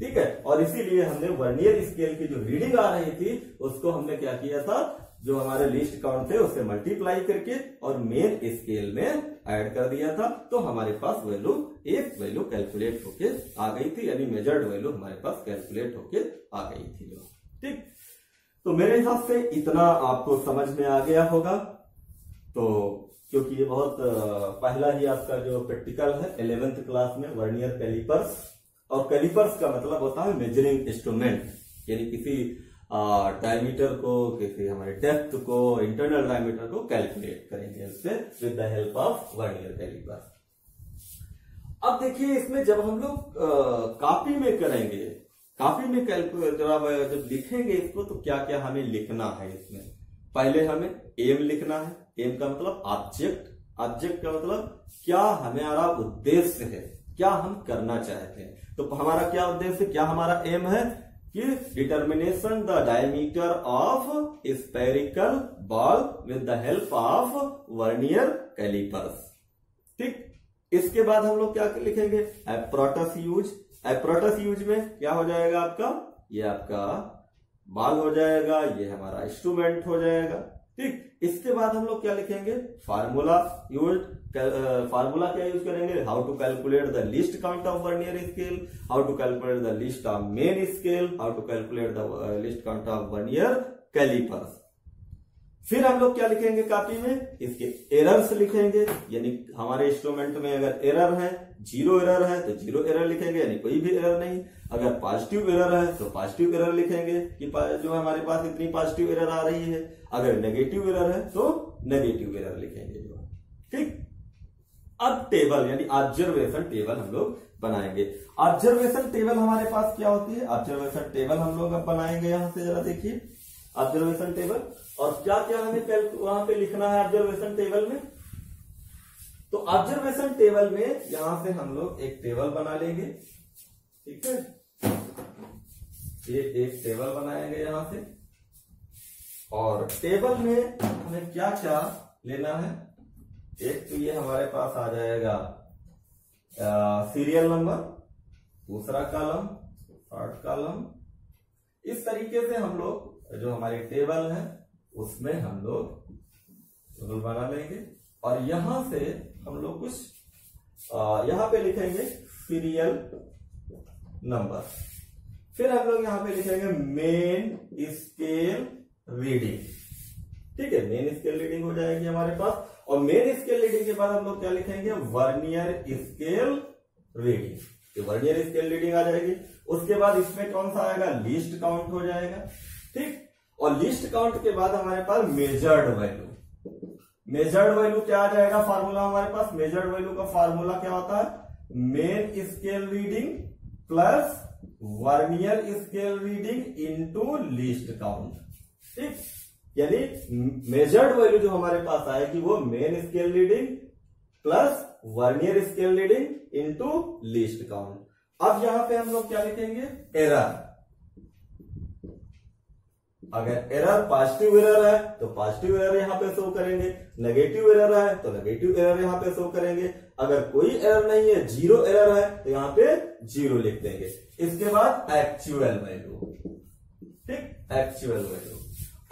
ठीक है। और इसीलिए हमने वर्नियर स्केल की जो रीडिंग आ रही थी उसको हमने क्या किया था, जो हमारे लिस्ट काउंट थे उससे मल्टीप्लाई करके और मेन स्केल में ऐड कर दिया था, तो हमारे पास वैल्यू एक वैल्यू कैलकुलेट होके आ गई थी, यानी मेजर्ड वैल्यू हमारे पास कैलकुलेट होके आ गई थी, ठीक। तो मेरे हिसाब से इतना आपको समझ में आ गया होगा। तो क्योंकि ये बहुत पहला ही आपका जो प्रैक्टिकल है 11th क्लास में वर्नियर कैलिपर्स, और कैलिपर्स का मतलब होता है मेजरिंग इंस्ट्रूमेंट, यानी किसी डायमीटर को, किसी हमारे डेप्थ को, इंटरनल डायमीटर को कैलकुलेट करेंगे उससे with the help of vernier calliper. अब देखिए इसमें जब हम लोग कॉपी में करेंगे, कॉपी में कैलकुलेट जब लिखेंगे इसको, तो क्या क्या हमें लिखना है इसमें। पहले हमें एम लिखना है। एम का मतलब ऑब्जेक्ट, ऑब्जेक्ट का मतलब क्या हमारा उद्देश्य है, क्या हम करना चाहते हैं। तो हमारा क्या उद्देश्य, क्या हमारा एम है कि determination the diameter of spherical ball with the help of vernier callipers, ठीक। इसके बाद हम लोग क्या लिखेंगे, एप्रोटस यूज। एप्रोटस यूज में क्या हो जाएगा आपका, ये आपका बॉल हो जाएगा, ये हमारा इंस्ट्रूमेंट हो जाएगा, ठीक। इसके बाद हम लोग क्या लिखेंगे, फार्मूला यूज। फार्मूला क्या यूज करेंगे, how to calculate the least count of vernier scale, how to calculate the least of main scale, how to calculate the least count of vernier callipers. फिर हम लोग क्या लिखेंगे कॉपी में, इसके एरर्स लिखेंगे, यानी हमारे इंस्ट्रूमेंट में अगर एरर है, जीरो एरर है तो जीरो एरर लिखेंगे, यानी कोई भी एरर नहीं। अगर पॉजिटिव एरर है तो पॉजिटिव एरर लिखेंगे कि जो हमारे पास इतनी पॉजिटिव एरर आ रही है। अगर नेगेटिव एरर है तो नेगेटिव एरर लिखेंगे, जो ठीक। अब टेबल यानी ऑब्जर्वेशन टेबल हम लोग बनाएंगे। ऑब्जर्वेशन टेबल हमारे पास क्या होती है, ऑब्जर्वेशन टेबल हम लोग अब बनाएंगे। यहां से जरा देखिए ऑब्जर्वेशन टेबल, और क्या क्या हमें वहां पे लिखना है ऑब्जर्वेशन टेबल में। तो ऑब्जर्वेशन टेबल में यहां से हम लोग एक टेबल बना लेंगे, ठीक है। ये एक टेबल बनाएंगे यहां से, और टेबल में हमें क्या क्या लेना है। एक तो ये हमारे पास आ जाएगा सीरियल नंबर, दूसरा कॉलम, थर्ड कॉलम। इस तरीके से हम लोग जो हमारी टेबल है उसमें हम लोग टेबल बना लेंगे, और यहां से हम लोग कुछ यहां पे लिखेंगे सीरियल नंबर। फिर हम लोग यहां पे लिखेंगे मेन स्केल रीडिंग, ठीक है। मेन स्केल रीडिंग हो जाएगी हमारे पास, और मेन स्केल रीडिंग के बाद हम लोग क्या लिखेंगे, वर्नियर स्केल रीडिंग। तो वर्नियर स्केल रीडिंग आ जाएगी। उसके बाद इसमें कौन सा आएगा, लीस्ट काउंट हो जाएगा, ठीक। और लीस्ट काउंट के बाद हमारे पास मेजर्ड वैल्यू। मेजर्ड वैल्यू क्या आ जाएगा, फार्मूला हमारे पास मेजर्ड वैल्यू का फार्मूला क्या होता है, main scale reading plus vernier scale reading into least count, ठीक। यानी मेजर्ड वैल्यू जो हमारे पास आएगी वो main scale reading plus vernier scale reading into least count. अब यहां पे हम लोग क्या लिखेंगे, एरर। अगर एरर पॉजिटिव एरर है तो पॉजिटिव एरर यहां पे शो करेंगे, नेगेटिव एरर है तो नेगेटिव एरर यहां पे शो करेंगे। अगर कोई एरर नहीं है, जीरो एरर है, तो यहां पे जीरो लिख देंगे। इसके बाद एक्चुअल वैल्यू, ठीक, एक्चुअल वैल्यू।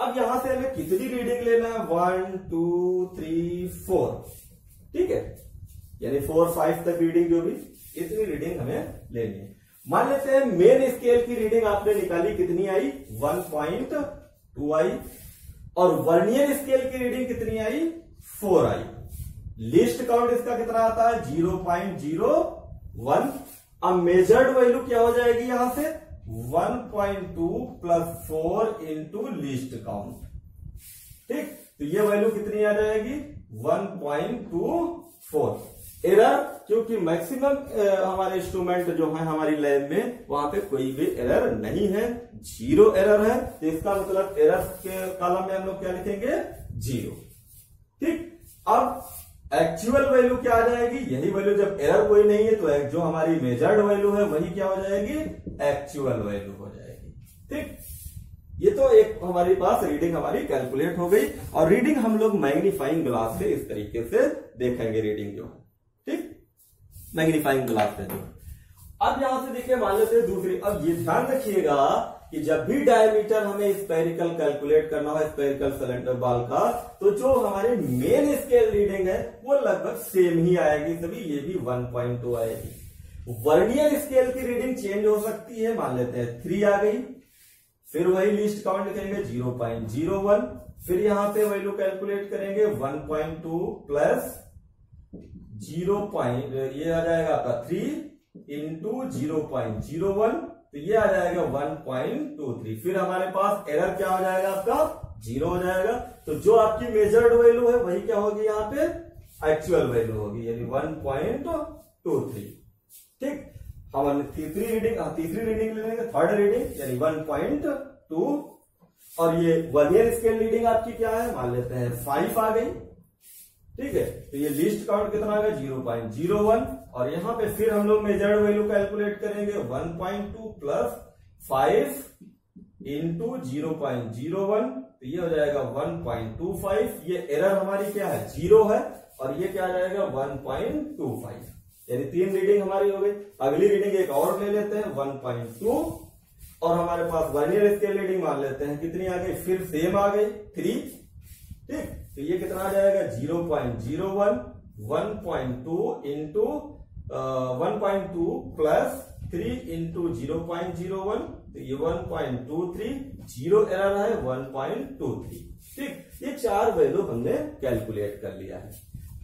अब यहां से हमें कितनी रीडिंग लेना है, 1 2 3 4, ठीक है। यानी 4 5 तक रीडिंग, जो भी इतनी रीडिंग हमें लेनी है। मान लेते हैं मेन स्केल की रीडिंग आपने निकाली, कितनी आई, 1.2 आई, और वर्नियर स्केल की रीडिंग कितनी आई, 4 आई। लीस्ट काउंट इसका कितना आता है, 0.01। अब मेजर्ड वैल्यू क्या हो जाएगी यहां से, 1.2 प्लस 4 इंटू लीस्ट काउंट, ठीक। तो ये वैल्यू कितनी आ जाएगी, 1.24। एरर, क्योंकि मैक्सिमम हमारे इंस्ट्रूमेंट जो है हमारी लैब में, वहां पे कोई भी एरर नहीं है, जीरो एरर है। तो इसका मतलब एरर के कॉलम में हम लोग क्या लिखेंगे, जीरो, ठीक। अब एक्चुअल वैल्यू क्या आ जाएगी, यही वैल्यू जब एरर कोई नहीं है तो जो हमारी मेजर्ड वैल्यू है वही क्या हो जाएगी, एक्चुअल वैल्यू हो जाएगी। ठीक, ये तो एक हमारे पास रीडिंग हमारी कैलकुलेट हो गई। और रीडिंग हम लोग मैग्नीफाइंग ग्लास से इस तरीके से देखेंगे रीडिंग जो है। ठीक, मैग्नीफाइंग ग्लास से जो। अब यहां से देखिए मान लेते हैं दूसरी। अब ये ध्यान रखिएगा कि जब भी डायमीटर हमें स्पेरिकल कैलकुलेट करना हो, स्पेरिकल सिलेंडर बॉल का, तो जो हमारे मेन स्केल रीडिंग है वो लगभग सेम ही आएगी सभी, ये भी 1.2 आएगी। वर्नियर स्केल की रीडिंग चेंज हो सकती है, मान लेते हैं 3 आ गई, फिर वही लिस्ट काउंट लिखेंगे 0.01, फिर यहां पे वैल्यू कैलकुलेट करेंगे 1.2 प्लस 0. ये आ जाएगा आपका 3 इंटू 0.01, तो ये आ जाएगा 1.23। फिर हमारे पास एरर क्या हो जाएगा, आपका 0 हो जाएगा। तो जो आपकी मेजर्ड वैल्यू है वही क्या होगी, यहाँ पे एक्चुअल वैल्यू होगी, यानी 1.23। ठीक, हम तीसरी रीडिंग ले लेंगे, थर्ड रीडिंग यानी 1.2। और ये वर्नियर स्केल रीडिंग आपकी क्या है, मान लेते हैं 5 आ गई। ठीक है, तो ये लिस्ट काउंट कितना आ गया 0.01, और यहां पे फिर हम लोग मेजर्ड वैल्यू कैलकुलेट करेंगे 1.2 प्लस 5 इंटू 0.01, तो ये हो जाएगा 1.25। ये एरर हमारी क्या है, 0 है, और ये क्या आ जाएगा 1.25, यानी 3 रीडिंग हमारी हो गई। अगली रीडिंग एक और ले लेते हैं 1.2, और हमारे पास वर्नियर स्केल रीडिंग मान लेते हैं कितनी आ गई, फिर सेम आ गई 3। ठीक, तो ये कितना आ जाएगा 0.01, 1.2 इंटू 1.2 प्लस 3 इंटू 0.01, तो ये 1.23, 0 एरर है 1.23। ठीक, ये 4 वैल्यू हमने कैलकुलेट कर लिया है।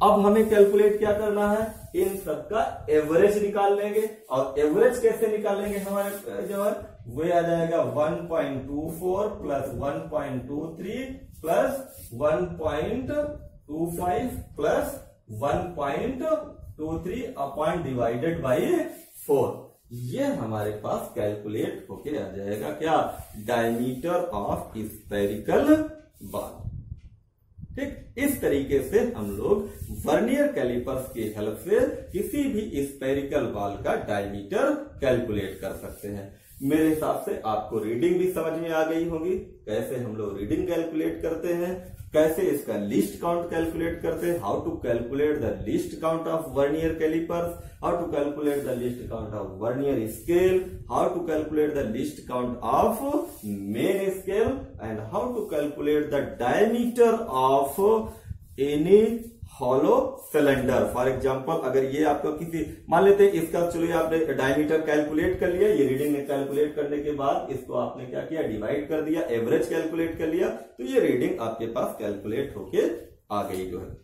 अब हमें कैलकुलेट क्या करना है, इन सबका एवरेज निकाल लेंगे। और एवरेज कैसे निकालेंगे, हमारे जो है वो आ जाएगा 1.24 plus 1.23 plus 1.25 plus 1.23 upon divided by 4। ये हमारे पास कैलकुलेट होके आ जाएगा क्या, डायमीटर ऑफ स्पेरिकल बॉल। ठीक, इस तरीके से हम लोग वर्नियर कैलिपर्स की हेल्प से किसी भी स्पेरिकल बॉल का डायमीटर कैलकुलेट कर सकते हैं। मेरे हिसाब से आपको रीडिंग भी समझ में आ गई होगी, कैसे हम लोग रीडिंग कैलकुलेट करते हैं, कैसे इसका लिस्ट काउंट कैलकुलेट करते हैं, how to calculate the least count of vernier calipers, how to calculate the least count of vernier scale, how to calculate the least count of main scale, and how to calculate the diameter of any hollow cylinder. For example, अगर ये आपका किसी, मान लेते हैं इसका, चलो आपने डायमीटर कैलकुलेट कर लिया, ये रीडिंग में कैलकुलेट करने के बाद इसको आपने क्या किया, डिवाइड कर दिया, एवरेज कैलकुलेट कर लिया, तो ये रीडिंग आपके पास कैलकुलेट होके आ गई जो है।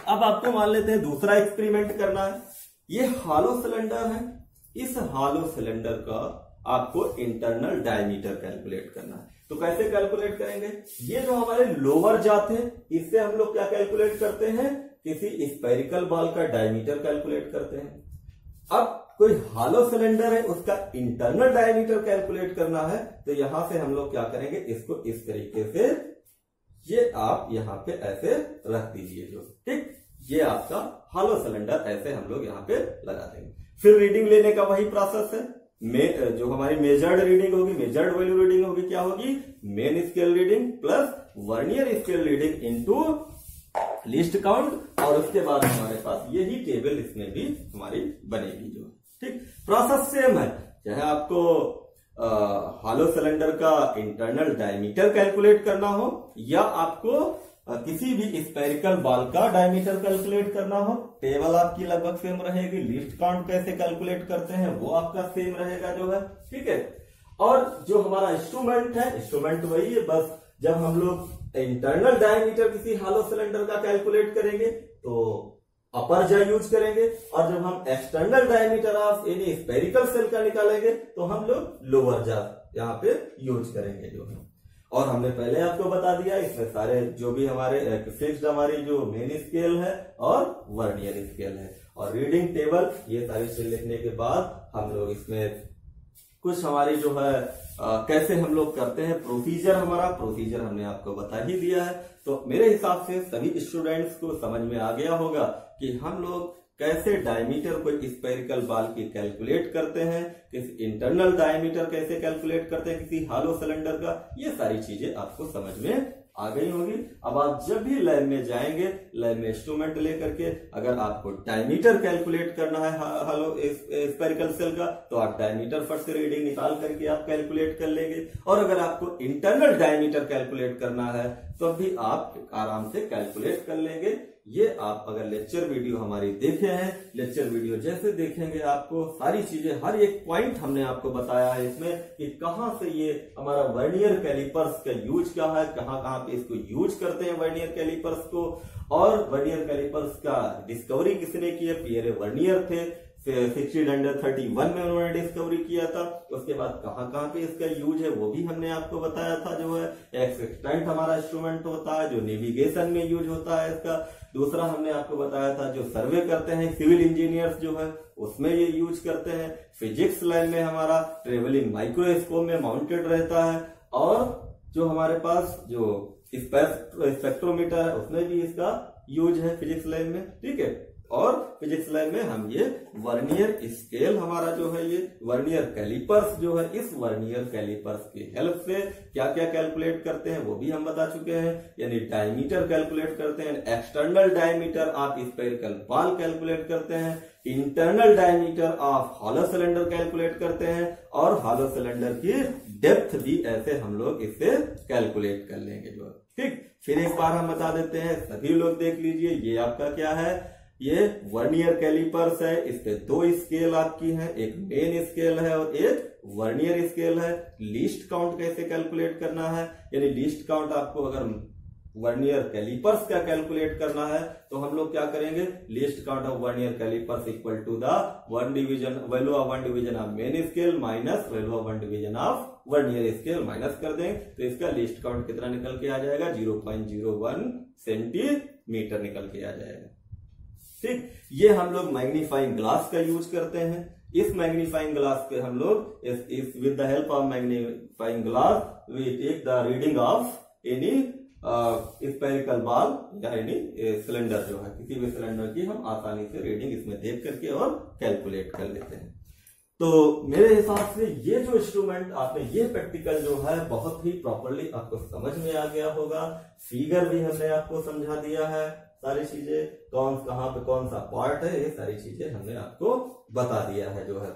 अब आपको मान लेते हैं दूसरा एक्सपेरिमेंट करना है। ये हॉलो सिलेंडर है, इस हॉलो सिलेंडर का आपको इंटरनल डायमीटर कैलकुलेट करना है। तो कैसे कैलकुलेट करेंगे, ये जो हमारे लोअर जाते हैं इससे हम लोग क्या कैलकुलेट करते हैं, किसी स्पेरिकल बॉल का डायमीटर कैलकुलेट करते हैं। अब कोई हॉलो सिलेंडर है, उसका इंटरनल डायमीटर कैलकुलेट करना है, तो यहां से हम लोग क्या करेंगे, इसको इस तरीके से, ये आप यहां पे ऐसे रख दीजिए जो। ठीक, ये आपका हॉलो सिलेंडर ऐसे हम लोग यहां पे लगा देंगे। फिर रीडिंग लेने का वही प्रोसेस है, जो हमारी मेजर्ड रीडिंग होगी, मेजर्ड वैल्यू रीडिंग होगी, क्या होगी, main scale reading plus vernier scale reading into list count, और उसके बाद हमारे पास यही टेबल इसमें भी हमारी बनेगी जो। ठीक, प्रोसेस सेम है, चाहे आपको हॉलो सिलेंडर का इंटरनल डायमीटर कैलकुलेट करना हो, या आपको किसी भी स्पेरिकल बॉल का डायमीटर कैलकुलेट करना हो, टेबल आपकी लगभग सेम रहेगी, लिस्ट काउंट कैसे कैलकुलेट करते हैं वो आपका सेम रहेगा जो है। ठीक है, और जो हमारा इंस्ट्रूमेंट है, इंस्ट्रूमेंट वही है, बस जब हम लोग इंटरनल डायमीटर किसी हॉलो सिलेंडर का कैलकुलेट करेंगे तो अपर जा यूज करेंगे, और जब हम external diameter of any spherical shell का निकालेंगे तो हम लोग लोअर जा यहाँ पे यूज करेंगे जो है। और हमने पहले आपको बता दिया, इसमें सारे जो भी हमारे फिक्स्ड हमारी जो मेन स्केल है और वर्नियर स्केल है, और रीडिंग टेबल, ये सारी चीज लिखने के बाद हम लोग इसमें कुछ हमारी जो है कैसे हम लोग करते हैं प्रोसीजर हमने आपको बता ही दिया है। तो मेरे हिसाब से सभी स्टूडेंट्स को समझ में आ गया होगा कि हम लोग कैसे डायमीटर को स्फेरिकल बाल की कैलकुलेट करते हैं, किसी इंटरनल डायमीटर कैसे कैलकुलेट करते हैं किसी हॉलो सिलेंडर का, ये सारी चीजें आपको समझ में आ गई होगी। अब आप जब भी लैब में जाएंगे, लैब में इंस्ट्रूमेंट लेकर के अगर आपको डायमीटर कैलकुलेट करना है हॉलो स्फेरिकल सेल का, तो आप डायमीटर फट से रीडिंग निकाल करके आप कैलकुलेट कर लेंगे। और अगर आपको इंटरनल डायमीटर कैलकुलेट करना है तो भी आप आराम से कैलकुलेट कर लेंगे। ये आप अगर लेक्चर वीडियो हमारी देखे हैं, लेक्चर वीडियो जैसे देखेंगे आपको सारी चीजें, हर एक पॉइंट हमने आपको बताया है इसमें कि कहां से ये हमारा वर्नियर कैलिपर्स का यूज क्या है, कहां कहां पे इसको यूज करते हैं वर्नियर कैलिपर्स को, और वर्नियर कैलिपर्स का डिस्कवरी किसने की है, पियरे वर्नियर थे। 1631 में उन्होंने डिस्कवरी किया था। उसके बाद कहां कहां पे इसका यूज है वो भी हमने आपको बताया था। जो है एक्सटेंट हमारा इंस्ट्रूमेंट होता है जो नेविगेशन में यूज होता है इसका। दूसरा हमने आपको बताया था जो सर्वे करते हैं सिविल इंजीनियर्स जो है उसमें ये यूज करते हैं। फिजिक्स लैब में हमारा ट्रेवलिंग माइक्रोस्कोप में माउंटेड रहता है। और जो हमारे पास जो स्पेक्ट्रोमीटर है उसमें भी इसका यूज है फिजिक्स लैब में, ठीक है। और फिजिक्स लैब में हम ये वर्नियर स्केल हमारा जो है ये वर्नियर कैलिपर्स जो है, इस वर्नियर कैलिपर्स की हेल्प से क्या क्या कैलकुलेट करते हैं वो भी हम बता चुके हैं। यानी डायमीटर कैलकुलेट करते हैं, एक्सटर्नल डायमीटर आप स्फेरिकल बाल कैलकुलेट करते हैं, इंटरनल डायमीटर आप हॉलो सिलेंडर कैलकुलेट करते हैं, और हॉलो सिलेंडर की डेप्थ भी ऐसे हम लोग इससे कैलकुलेट कर लेंगे जो, ठीक। फिर एक बार हम बता देते हैं, सभी लोग देख लीजिए, ये आपका क्या है, ये वर्नियर कैलिपर्स है। इस पे दो स्केल आपकी हैं, एक मेन स्केल है और एक वर्नियर स्केल है। लीस्ट काउंट कैसे कैलकुलेट करना है, यानी लीस्ट काउंट आपको अगर वर्नियर कैलिपर्स का कैलकुलेट करना है तो हम लोग क्या करेंगे, least count of vernier calipers equal to the value of one division of main scale minus value of one division of vernier scale minus कर दें तो इसका लीस्ट काउंट कितना निकल के आ जाएगा, 0.01 सेंटीमीटर निकल के आ जाएगा, ठीक। ये हम लोग मैग्नीफाइंग ग्लास का यूज करते हैं। इस मैग्नीफाइंग ग्लास के हम लोग with the help of magnifying glass we take the reading of any spherical ball या एनी सिलेंडर जो है, किसी भी सिलेंडर की हम आसानी से रीडिंग इसमें देख करके और कैलकुलेट कर लेते हैं। तो मेरे हिसाब से ये जो इंस्ट्रूमेंट आपने ये प्रैक्टिकल जो है बहुत ही प्रॉपरली आपको समझ में आ गया होगा। फिगर भी हमने आपको समझा दिया है, सारी चीजें कहां पे कौन सा पार्ट है ये सारी चीजें हमने आपको बता दिया है जो है।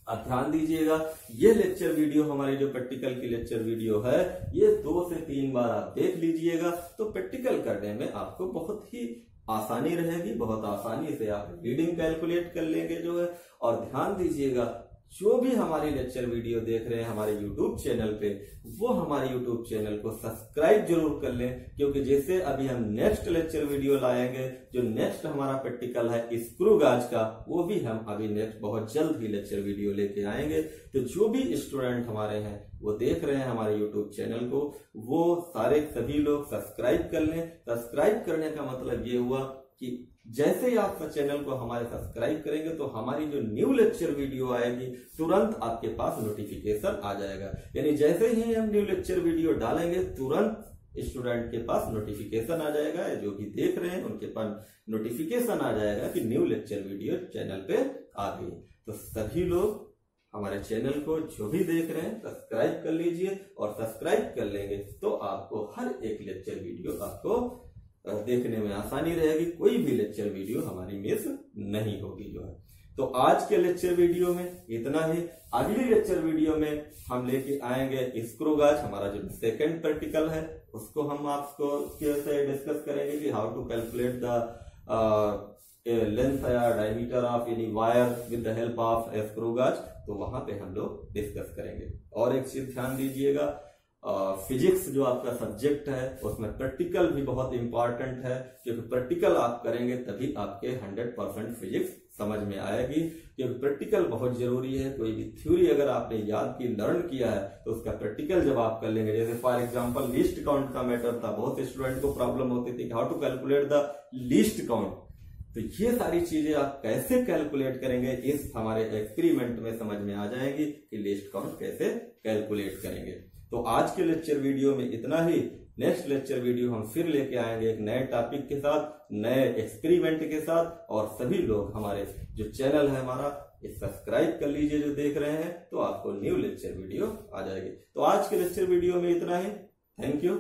आप ध्यान दीजिएगा, ये लेक्चर वीडियो हमारी जो प्रैक्टिकल की लेक्चर वीडियो है ये 2 से 3 बार आप देख लीजिएगा तो प्रैक्टिकल करने में आपको बहुत ही आसानी रहेगी, बहुत आसानी से आप रीडिंग कैलकुलेट कर लेंगे जो है। और ध्यान दीजिएगा, जो भी हमारी लेक्चर वीडियो देख रहे हैं हमारे YouTube चैनल पे, वो हमारे YouTube चैनल को सब्सक्राइब जरूर कर लें, क्योंकि जैसे अभी हम नेक्स्ट लेक्चर वीडियो लाएंगे, जो नेक्स्ट हमारा प्रैक्टिकल है स्क्रू गाज का, वो भी हम अभी नेक्स्ट बहुत जल्द ही लेक्चर वीडियो लेके आएंगे। तो जो भी स्टूडेंट हमारे हैं वो देख रहे हैं हमारे YouTube चैनल को, वो सारे सभी लोग सब्सक्राइब कर लें। सब्सक्राइब करने का मतलब ये हुआ कि जैसे ही आप चैनल को हमारे सब्सक्राइब करेंगे तो हमारी जो न्यू लेक्चर वीडियो आएगी तुरंत आपके पास नोटिफिकेशन आ जाएगा। यानी जैसे ही हम न्यू लेक्चर वीडियो डालेंगे तुरंत स्टूडेंट के पास नोटिफिकेशन आ जाएगा, जो भी देख रहे हैं उनके पास नोटिफिकेशन आ जाएगा कि न्यू लेक्चर वीडियो चैनल पे आ गई। तो सभी लोग हमारे चैनल को जो भी देख रहे हैं सब्सक्राइब कर लीजिए, और सब्सक्राइब कर लेंगे तो आपको हर एक लेक्चर वीडियो आपको देखने में आसानी रहेगी, कोई भी लेक्चर वीडियो हमारी मिस नहीं होगी जो है। तो आज के लेक्चर वीडियो में इतना ही। अगली लेक्चर वीडियो में हम लेके आएंगे स्क्रू गाज, हमारा जो सेकंड प्रैक्टिकल है उसको हम आपको कैसे डिस्कस करेंगे कि how to calculate the length या diameter of any wire with the help of screw gauge. तो वहां पे हम लोग डिस्कस करेंगे। और एक चीज ध्यान दीजिएगा, फिजिक्स जो आपका सब्जेक्ट है उसमें प्रैक्टिकल भी बहुत इंपॉर्टेंट है, क्योंकि प्रैक्टिकल आप करेंगे तभी आपके 100% फिजिक्स समझ में आएगी, क्योंकि प्रैक्टिकल बहुत जरूरी है। कोई भी थ्योरी अगर आपने याद की, लर्न किया है, तो उसका प्रैक्टिकल जब आप कर लेंगे, जैसे फॉर एग्जांपल लीस्ट काउंट का मैटर था, बहुत स्टूडेंट को प्रॉब्लम होती थी how to calculate the least count. तो ये सारी चीजें आप कैसे कैलकुलेट करेंगे इस हमारे एक्सपेरिमेंट में समझ में आ जाएंगी कि लिस्ट काउंट कैसे कैलकुलेट करेंगे। तो आज के लेक्चर वीडियो में इतना ही। नेक्स्ट लेक्चर वीडियो हम फिर लेके आएंगे एक नए टॉपिक के साथ, नए एक्सपेरिमेंट के साथ। और सभी लोग हमारे जो चैनल है हमारा सब्सक्राइब कर लीजिए जो देख रहे हैं, तो आपको न्यू लेक्चर वीडियो आ जाएगी। तो आज के लेक्चर वीडियो में इतना ही। Thank you.